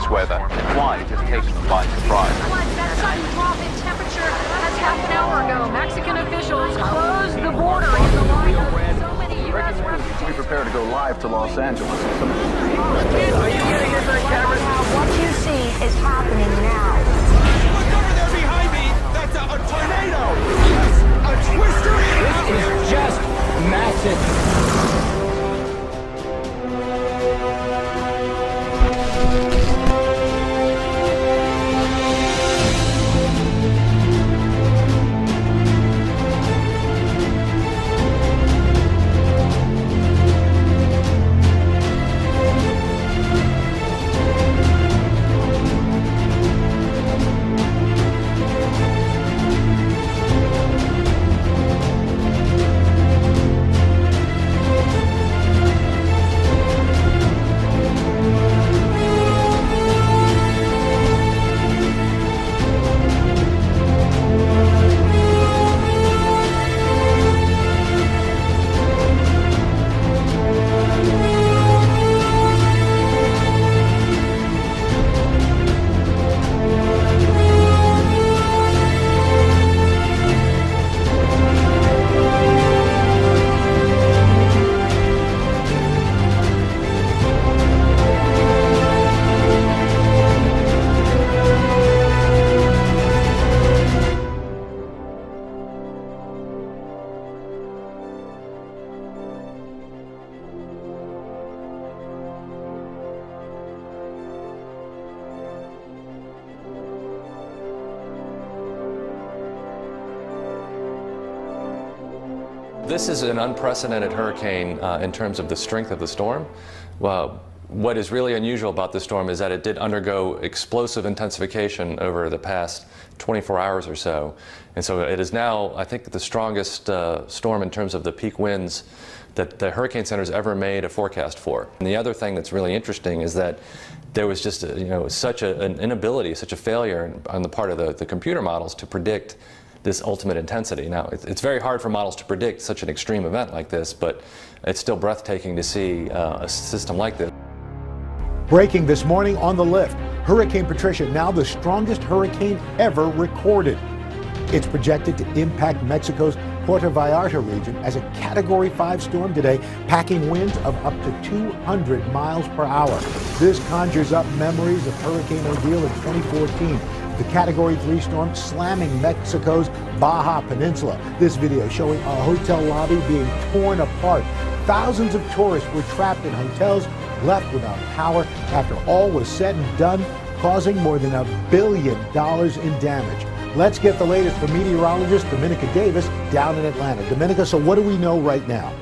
this weather and why it has taken them by surprise. That sudden drop in temperature has half an hour ago. Mexican officials closed the border in the light of so many U.S. refugees. We prepare to go live to Los Angeles. Are you getting this on camera? What you see is happening now. Look over there behind me! That's a tornado! A twister! This is just massive. This is an unprecedented hurricane in terms of the strength of the storm. Well, what is really unusual about this storm is that it did undergo explosive intensification over the past 24 hours or so. And so it is now, I think, the strongest storm in terms of the peak winds that the Hurricane Center's ever made a forecast for. And the other thing that's really interesting is that there was just such an inability, such a failure on the part of the computer models to predict this ultimate intensity. Now, it's very hard for models to predict such an extreme event like this, but it's still breathtaking to see a system like this. Breaking this morning on The Lift, Hurricane Patricia, now the strongest hurricane ever recorded. It's projected to impact Mexico's Puerto Vallarta region as a Category 5 storm today, packing winds of up to 200 miles per hour. This conjures up memories of Hurricane Odile in 2014. The Category 3 storm slamming Mexico's Baja Peninsula. This video showing a hotel lobby being torn apart. Thousands of tourists were trapped in hotels, left without power after all was said and done, causing more than $1 billion in damage. Let's get the latest from meteorologist Dominica Davis down in Atlanta. Dominica, so what do we know right now?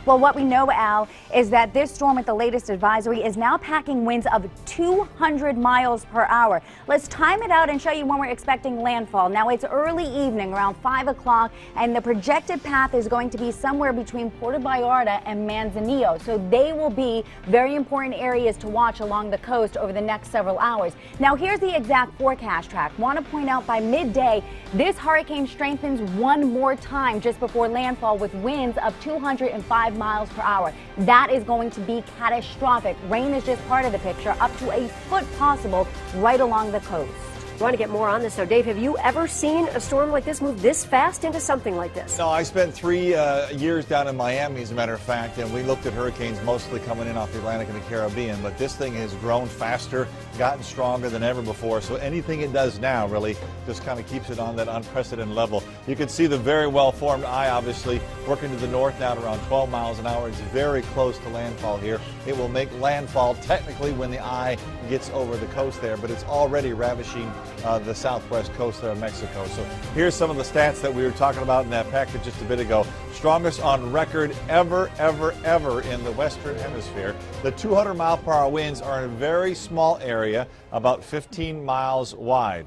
Well, what we know, Al, is that this storm with the latest advisory is now packing winds of 200 miles per hour. Let's time it out and show you when we're expecting landfall. Now, it's early evening, around 5 o'clock, and the projected path is going to be somewhere between Puerto Vallarta and Manzanillo. So they will be very important areas to watch along the coast over the next several hours. Now, here's the exact forecast track. Want to point out by midday, this hurricane strengthens one more time just before landfall with winds of 205 miles per hour. That is going to be catastrophic. Rain is just part of the picture, up to a foot possible right along the coast. I want to get more on this. So, Dave, have you ever seen a storm like this move this fast into something like this? No, I spent 3 years down in Miami, as a matter of fact, and we looked at hurricanes mostly coming in off the Atlantic and the Caribbean, but this thing has grown faster, gotten stronger than ever before, so anything it does now really just kind of keeps it on that unprecedented level. You can see the very well-formed eye, obviously, working to the north now at around 12 miles an hour. It's very close to landfall here. It will make landfall technically when the eye gets over the coast there, but it's already ravishing the southwest coast there of Mexico. So here's some of the stats that we were talking about in that package just a bit ago. Strongest on record ever in the western hemisphere. The 200-mile-per-hour winds are in a very small area, about 15 miles wide.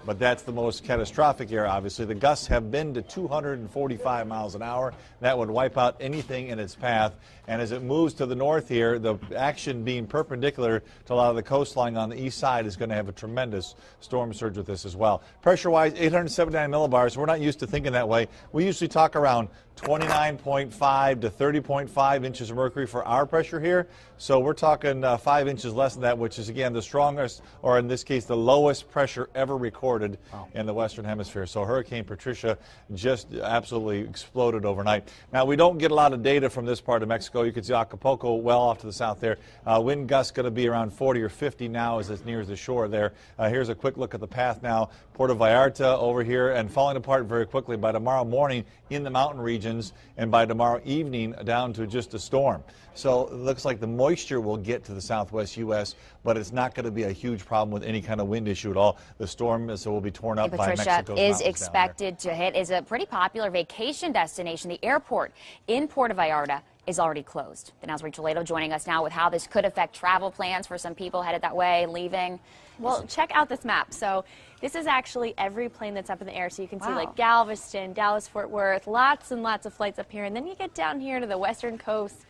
but that's the most catastrophic area, obviously. The gusts have been to 245 miles an hour. That would wipe out anything in its path. And as it moves to the north here, the action being perpendicular to a lot of the coastline on the east side is going to have a tremendous storm surge with this as well. Pressure-wise, 879 millibars. We're not used to thinking that way. We usually talk around 29.5 to 30.5 inches of mercury for our pressure here. So we're talking 5 inches less than that, which is, again, the strongest, or in this case, the lowest pressure ever recorded in the Western Hemisphere. So Hurricane Patricia just absolutely exploded overnight. Now, we don't get a lot of data from this part of Mexico. You can see Acapulco well off to the south there. Wind gusts going to be around 40 or 50 now as it nears the shore there. Here's a quick look at the path now. Puerto Vallarta over here and falling apart very quickly by tomorrow morning in the mountain regions, and by tomorrow evening down to just a storm. So it looks like the moisture will get to the southwest U.S., but it's not going to be a huge problem with any kind of wind issue at all. The storm will be torn up by Patricia Mexico's is mountains expected to hit is a pretty popular vacation destination. The airport in Puerto Vallarta is already closed. The Now's Rachel Lato joining us now with how this could affect travel plans for some people headed that way, leaving. Well, check out this map. So this is actually every plane that's up in the air. So you can see like Galveston, Dallas, Fort Worth, lots and lots of flights up here. And then you get down here to the western coast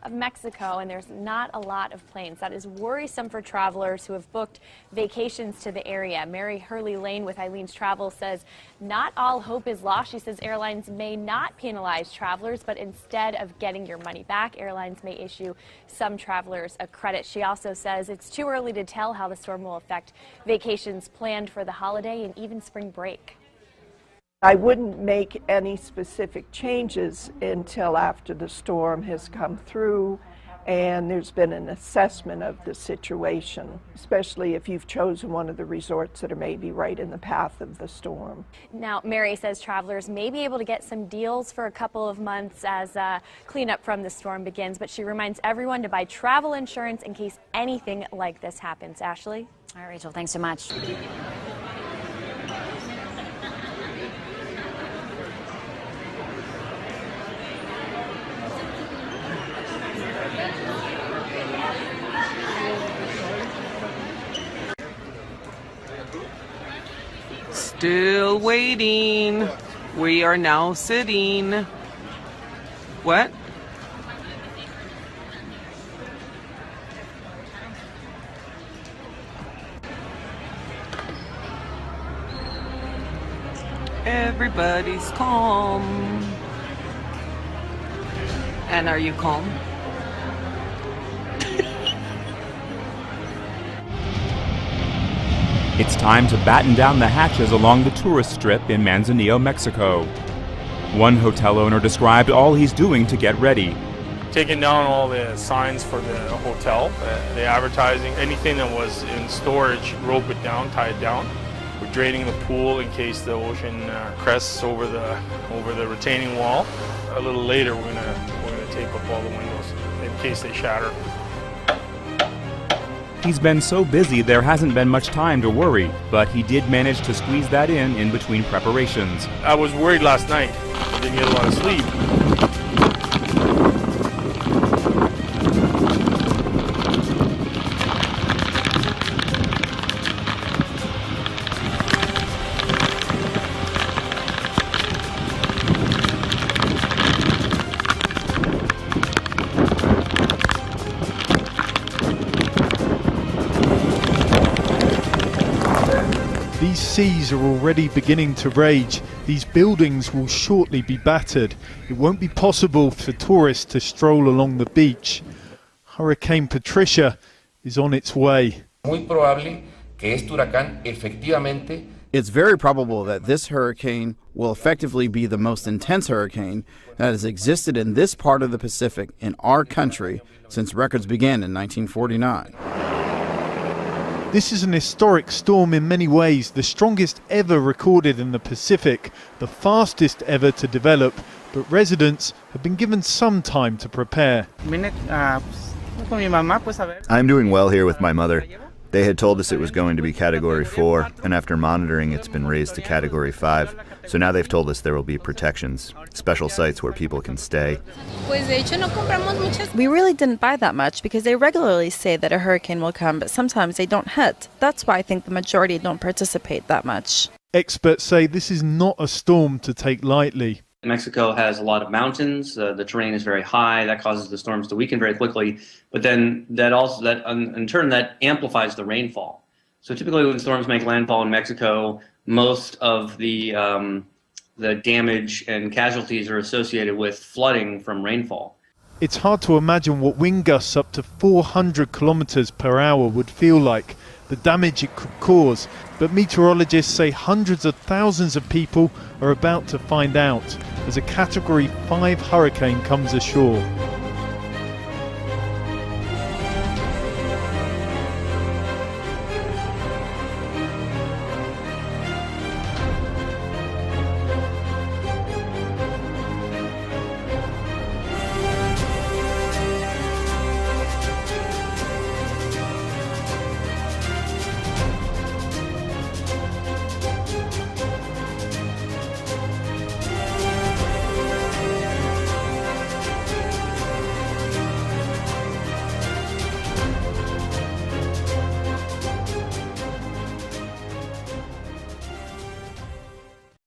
of Mexico, and there's not a lot of planes. That is worrisome for travelers who have booked vacations to the area. Mary Hurley Lane with Eileen's Travel says not all hope is lost. She says airlines may not penalize travelers, but instead of getting your money back, airlines may issue some travelers a credit. She also says it's too early to tell how the storm will affect vacations planned for the holiday and even spring break. I wouldn't make any specific changes until after the storm has come through and there's been an assessment of the situation, especially if you've chosen one of the resorts that are maybe right in the path of the storm. Now, Mary says travelers may be able to get some deals for a couple of months as cleanup from the storm begins, but she reminds everyone to buy travel insurance in case anything like this happens. Ashley? All right, Rachel, thanks so much. Still waiting. We are now sitting. What? Everybody's calm. And are you calm? It's time to batten down the hatches along the tourist strip in Manzanillo, Mexico. One hotel owner described all he's doing to get ready. Taking down all the signs for the hotel, the advertising, anything that was in storage, rope it down, tie it down. We're draining the pool in case the ocean crests over the retaining wall. A little later, we're gonna tape up all the windows in case they shatter. He's been so busy there hasn't been much time to worry, but he did manage to squeeze that in between preparations. I was worried last night. I didn't get a lot of sleep. These seas are already beginning to rage. These buildings will shortly be battered. It won't be possible for tourists to stroll along the beach. Hurricane Patricia is on its way. It's very probable that this hurricane will effectively be the most intense hurricane that has existed in this part of the Pacific in our country since records began in 1949. This is an historic storm in many ways, the strongest ever recorded in the Pacific, the fastest ever to develop, but residents have been given some time to prepare. I'm doing well here with my mother. They had told us it was going to be Category 4, and after monitoring, it's been raised to Category 5. So now they've told us there will be protections, special sites where people can stay. We really didn't buy that much because they regularly say that a hurricane will come, but sometimes they don't hit. That's why I think the majority don't participate that much. Experts say this is not a storm to take lightly. Mexico has a lot of mountains. The terrain is very high. That causes the storms to weaken very quickly. But then in turn, that amplifies the rainfall. So typically when storms make landfall in Mexico, most of the damage and casualties are associated with flooding from rainfall. It's hard to imagine what wind gusts up to 400 kilometers per hour would feel like, the damage it could cause. But meteorologists say hundreds of thousands of people are about to find out as a Category 5 hurricane comes ashore.